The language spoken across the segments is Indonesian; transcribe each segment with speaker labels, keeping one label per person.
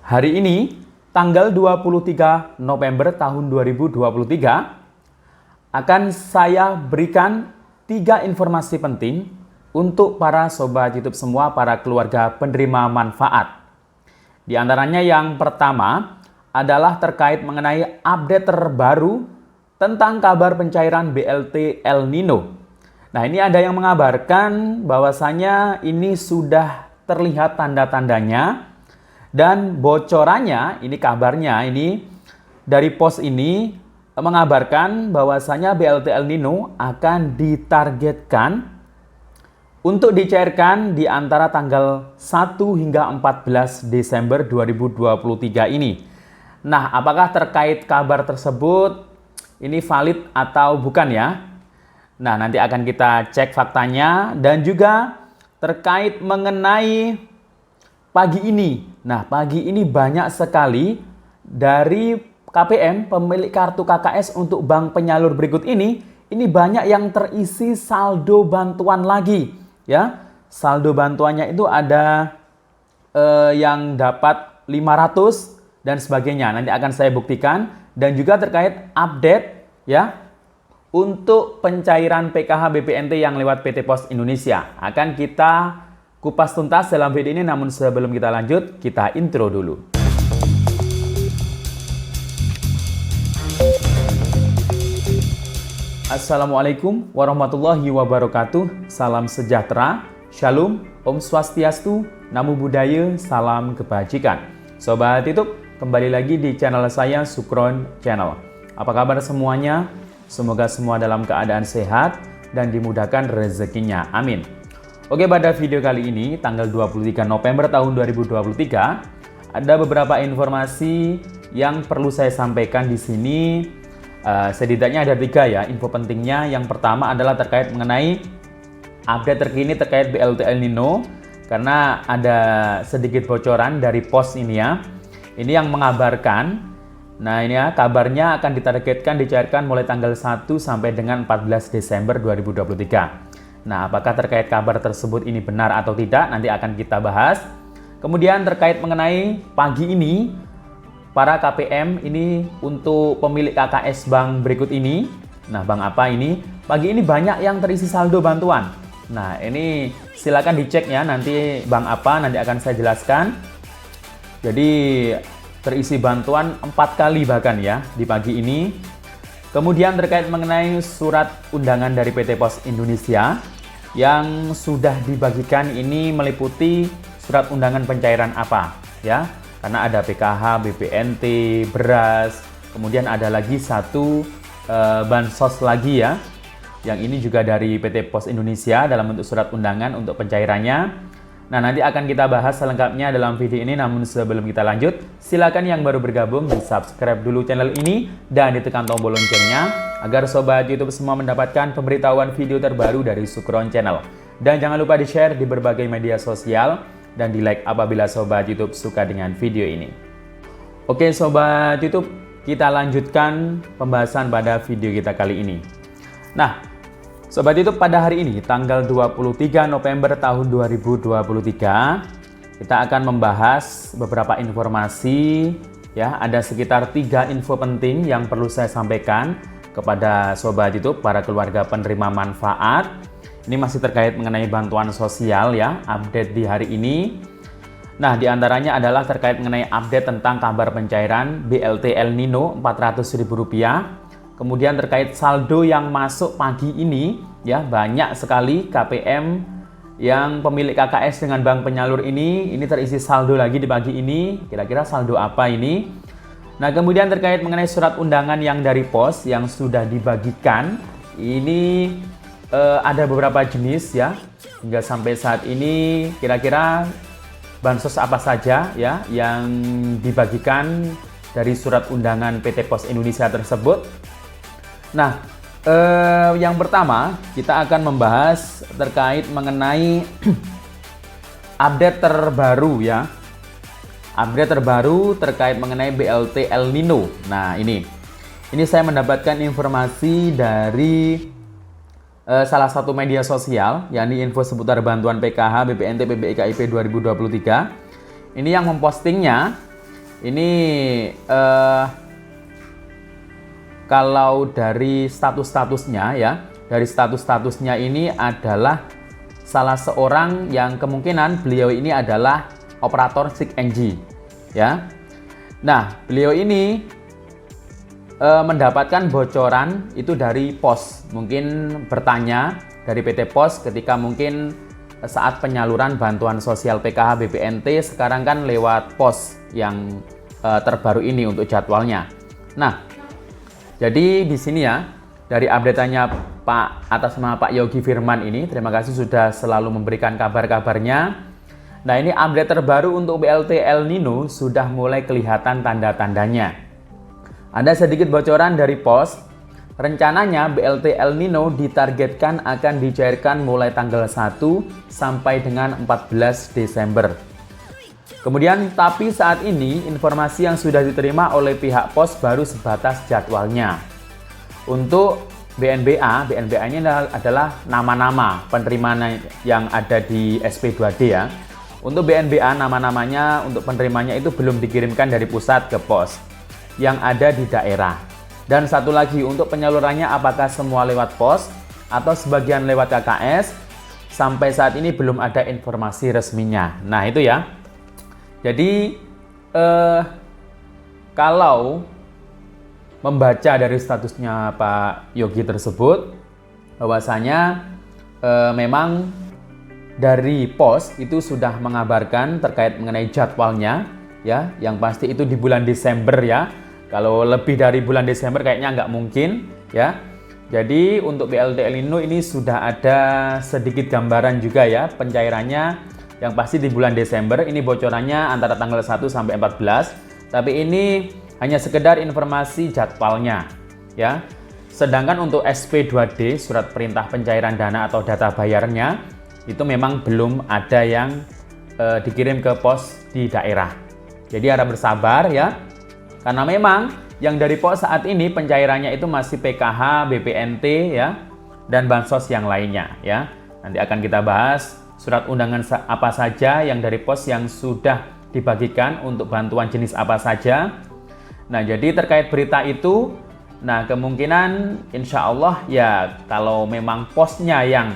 Speaker 1: Hari ini, tanggal 23 November tahun 2023, akan saya berikan 3 informasi penting untuk para sobat YouTube semua, para keluarga penerima manfaat. Di antaranya yang pertama adalah terkait mengenai update terbaru tentang kabar pencairan BLT El Nino. Nah, ini ada yang mengabarkan bahwasanya ini sudah terlihat tanda-tandanya dan bocorannya, ini kabarnya ini dari pos ini mengabarkan bahwasanya BLT El Nino akan ditargetkan untuk dicairkan di antara tanggal 1 hingga 14 Desember 2023 ini. Nah, apakah terkait kabar tersebut ini valid atau bukan ya? Nah, nanti akan kita cek faktanya dan juga terkait mengenai pagi ini. Nah, pagi ini banyak sekali dari KPM, pemilik kartu KKS untuk bank penyalur berikut ini banyak yang terisi saldo bantuan lagi. Ya, saldo bantuannya itu ada yang dapat 500 dan sebagainya. Nanti akan saya buktikan dan juga terkait update ya. Untuk pencairan PKH BPNT yang lewat PT Pos Indonesia akan kita kupas tuntas dalam video ini, namun sebelum kita lanjut, kita intro dulu. Assalamualaikum warahmatullahi wabarakatuh. Salam sejahtera, Shalom, Om Swastiastu, Namo Buddhaya, salam kebajikan. Sobat YouTube, kembali lagi di channel saya, Sukron Channel. Apa kabar semuanya? Semoga semua dalam keadaan sehat dan dimudahkan rezekinya. Amin. Oke, pada video kali ini, tanggal 23 November tahun 2023, ada beberapa informasi yang perlu saya sampaikan di sini. Setidaknya ada 3 ya, info pentingnya. Yang pertama adalah terkait mengenai update terkini terkait BLT El Nino, karena ada sedikit bocoran dari pos ini ya. Ini yang mengabarkan. Nah, ini ya, kabarnya akan ditargetkan dicairkan mulai tanggal 1 sampai dengan 14 Desember 2023. Nah, apakah terkait kabar tersebut ini benar atau tidak, nanti akan kita bahas. Kemudian terkait mengenai pagi ini, para KPM ini untuk pemilik KKS bank berikut ini. Nah, bank apa ini? Pagi ini banyak yang terisi saldo bantuan. Nah, ini silakan dicek ya, nanti bank apa, nanti akan saya jelaskan. Jadi terisi bantuan 4 kali bahkan ya di pagi ini. Kemudian terkait mengenai surat undangan dari PT Pos Indonesia yang sudah dibagikan ini meliputi surat undangan pencairan apa ya, karena ada PKH, BPNT, beras, kemudian ada lagi satu bansos lagi ya, yang ini juga dari PT Pos Indonesia dalam bentuk surat undangan untuk pencairannya. Nah, nanti akan kita bahas selengkapnya dalam video ini, namun sebelum kita lanjut, silakan yang baru bergabung di subscribe dulu channel ini dan ditekan tombol loncengnya agar sobat YouTube semua mendapatkan pemberitahuan video terbaru dari Sukron Channel. Dan jangan lupa di-share di berbagai media sosial dan di-like apabila sobat YouTube suka dengan video ini. Oke sobat YouTube, kita lanjutkan pembahasan pada video kita kali ini. Nah, sobat YouTube, pada hari ini tanggal 23 November tahun 2023 kita akan membahas beberapa informasi ya. Ada sekitar 3 info penting yang perlu saya sampaikan kepada sobat YouTube, para keluarga penerima manfaat. Ini masih terkait mengenai bantuan sosial ya, update di hari ini. Nah, diantaranya adalah terkait mengenai update tentang kabar pencairan BLT El Nino Rp400.000. Kemudian terkait saldo yang masuk pagi ini ya, banyak sekali KPM yang pemilik KKS dengan bank penyalur ini terisi saldo lagi di pagi ini. Kira-kira saldo apa ini? Nah, kemudian terkait mengenai surat undangan yang dari pos yang sudah dibagikan ini ada beberapa jenis ya. Hingga sampai saat ini kira-kira bansos apa saja ya yang dibagikan dari surat undangan PT Pos Indonesia tersebut. Nah, yang pertama kita akan membahas terkait mengenai update terbaru ya. Update terbaru terkait mengenai BLT El Nino. Nah, ini saya mendapatkan informasi dari salah satu media sosial, yakni info seputar bantuan PKH, BPNT, PBI, KIP 2023. Ini yang mempostingnya Ini kalau dari status-statusnya ya, dari status-statusnya ini adalah salah seorang yang kemungkinan beliau ini adalah operator seek NG ya. Nah, beliau ini mendapatkan bocoran itu dari POS, mungkin bertanya dari PT POS ketika mungkin saat penyaluran bantuan sosial PKH BPNT sekarang kan lewat POS yang terbaru ini untuk jadwalnya. Nah, jadi di sini ya, dari update-nya Pak atas nama Pak Yogi Firman ini, terima kasih sudah selalu memberikan kabar-kabarnya. Nah, ini update terbaru untuk BLT El Nino sudah mulai kelihatan tanda-tandanya. Ada sedikit bocoran dari POS. Rencananya BLT El Nino ditargetkan akan dicairkan mulai tanggal 1 sampai dengan 14 Desember. Kemudian, tapi saat ini informasi yang sudah diterima oleh pihak POS baru sebatas jadwalnya. Untuk BNBA ini adalah nama-nama penerima yang ada di SP2D ya. Untuk BNBA nama-namanya untuk penerimanya itu belum dikirimkan dari pusat ke POS yang ada di daerah. Dan satu lagi, untuk penyalurannya apakah semua lewat POS atau sebagian lewat KKS, sampai saat ini belum ada informasi resminya. Nah itu ya. Jadi kalau membaca dari statusnya Pak Yogi tersebut, bahwasanya memang dari POS itu sudah mengabarkan terkait mengenai jadwalnya ya, yang pasti itu di bulan Desember ya. Kalau lebih dari bulan Desember kayaknya nggak mungkin ya. Jadi untuk BLT El Nino ini sudah ada sedikit gambaran juga ya pencairannya, yang pasti di bulan Desember. Ini bocorannya antara tanggal 1 sampai 14. Tapi ini hanya sekedar informasi jadwalnya ya. Sedangkan untuk SP2D, surat perintah pencairan dana atau data bayarnya, itu memang belum ada yang dikirim ke pos di daerah. Jadi harap bersabar ya. Karena memang yang dari POS saat ini pencairannya itu masih PKH, BPNT ya, dan bansos yang lainnya ya. Nanti akan kita bahas surat undangan apa saja yang dari POS yang sudah dibagikan untuk bantuan jenis apa saja. Nah, jadi terkait berita itu, nah kemungkinan insya Allah ya kalau memang POS-nya yang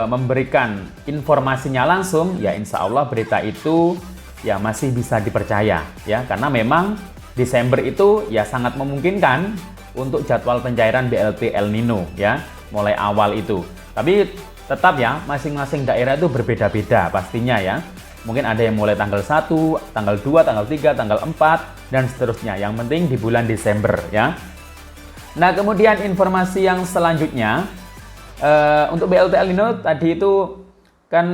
Speaker 1: memberikan informasinya langsung, ya insya Allah berita itu ya masih bisa dipercaya ya, karena memang Desember itu ya sangat memungkinkan untuk jadwal pencairan BLT El Nino ya, mulai awal itu. Tapi tetap ya masing-masing daerah itu berbeda-beda pastinya ya. Mungkin ada yang mulai tanggal 1, tanggal 2, tanggal 3, tanggal 4 dan seterusnya. Yang penting di bulan Desember ya. Nah, kemudian informasi yang selanjutnya untuk BLT El Nino tadi itu kan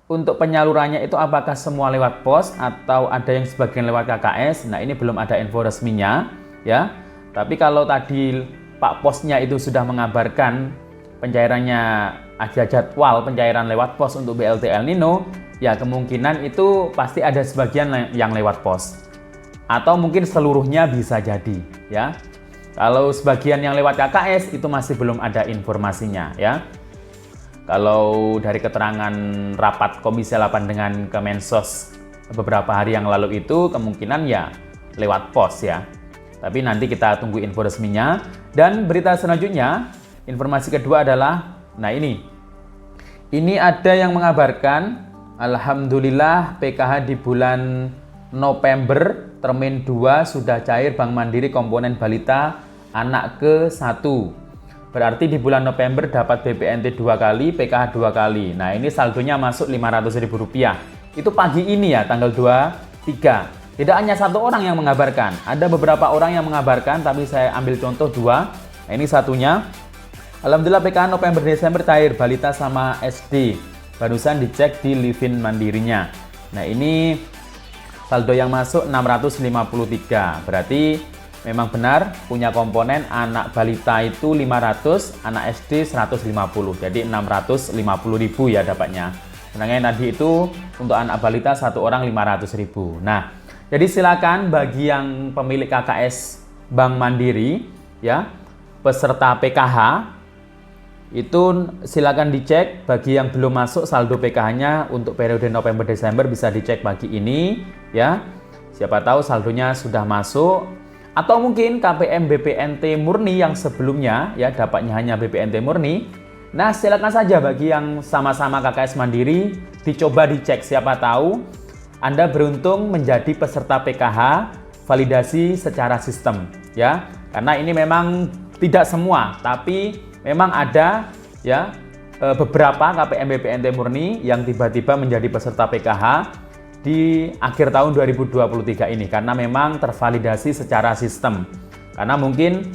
Speaker 1: untuk penyalurannya itu apakah semua lewat POS atau ada yang sebagian lewat KKS? Nah, ini belum ada info resminya ya. Tapi kalau tadi Pak POS-nya itu sudah mengabarkan pencairannya ada jadwal pencairan lewat POS untuk BLT El Nino, ya kemungkinan itu pasti ada sebagian yang lewat POS. Atau mungkin seluruhnya bisa jadi ya. Kalau sebagian yang lewat KKS itu masih belum ada informasinya ya. Kalau dari keterangan rapat Komisi 8 dengan Kemensos beberapa hari yang lalu itu kemungkinan ya lewat POS ya. Tapi nanti kita tunggu info resminya. Dan berita selanjutnya, informasi kedua adalah, nah ini ada yang mengabarkan, alhamdulillah PKH di bulan November Termin 2 sudah cair Bank Mandiri komponen balita anak ke-1. Berarti di bulan November dapat BPNT 2 kali, PKH 2 kali. Nah, ini saldonya masuk Rp500.000. Itu pagi ini ya, tanggal 23. Tidak hanya satu orang yang mengabarkan. Ada beberapa orang yang mengabarkan, tapi saya ambil contoh 2. Nah, ini satunya. Alhamdulillah PKH November Desember cair balita sama SD. Barusan dicek di Livin Mandirinya. Nah, ini saldo yang masuk 653. Berarti memang benar punya komponen anak balita itu 500, anak SD 150. Jadi 650.000 ya dapatnya. Sedangkan tadi itu untuk anak balita satu orang 500.000. Nah, jadi silakan bagi yang pemilik KKS Bank Mandiri ya, peserta PKH itu silakan dicek. Bagi yang belum masuk saldo PKH-nya untuk periode November Desember bisa dicek pagi ini ya. Siapa tahu saldonya sudah masuk, atau mungkin KPM BPNT murni yang sebelumnya ya dapatnya hanya BPNT murni. Nah, silakan saja bagi yang sama-sama KKS Mandiri dicoba dicek, siapa tahu Anda beruntung menjadi peserta PKH validasi secara sistem ya. Karena ini memang tidak semua, tapi memang ada ya beberapa KPM BPNT murni yang tiba-tiba menjadi peserta PKH di akhir tahun 2023 ini karena memang tervalidasi secara sistem. Karena mungkin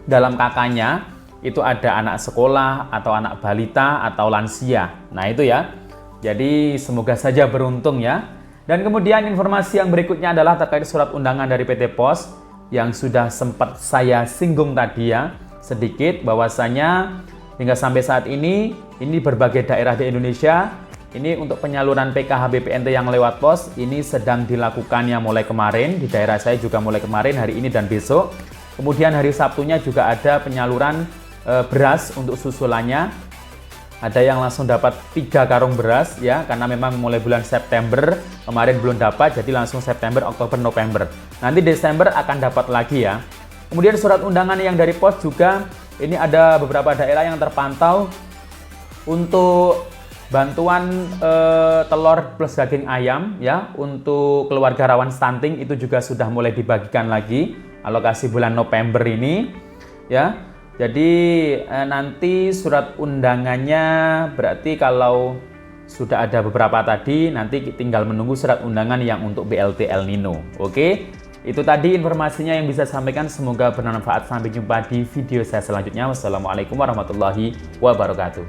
Speaker 1: dalam KK-nya itu ada anak sekolah atau anak balita atau lansia. Nah itu ya. Jadi semoga saja beruntung ya. Dan kemudian informasi yang berikutnya adalah terkait surat undangan dari PT Pos yang sudah sempat saya singgung tadi ya sedikit, bahwasanya hingga sampai saat ini berbagai daerah di Indonesia ini untuk penyaluran PKH BPNT yang lewat pos ini sedang dilakukannya mulai kemarin. Di daerah saya juga mulai kemarin, hari ini dan besok. Kemudian hari Sabtunya juga ada penyaluran beras untuk susulannya. Ada yang langsung dapat 3 karung beras ya, karena memang mulai bulan September kemarin belum dapat, jadi langsung September, Oktober, November. Nanti Desember akan dapat lagi ya. Kemudian surat undangan yang dari pos juga ini ada beberapa daerah yang terpantau untuk bantuan telur plus daging ayam ya, untuk keluarga rawan stunting itu juga sudah mulai dibagikan lagi alokasi bulan November ini ya. Jadi nanti surat undangannya berarti kalau sudah ada beberapa tadi, nanti tinggal menunggu surat undangan yang untuk BLT El Nino. Oke, itu tadi informasinya yang bisa saya sampaikan. Semoga bermanfaat. Sampai jumpa di video saya selanjutnya. Wassalamualaikum warahmatullahi wabarakatuh.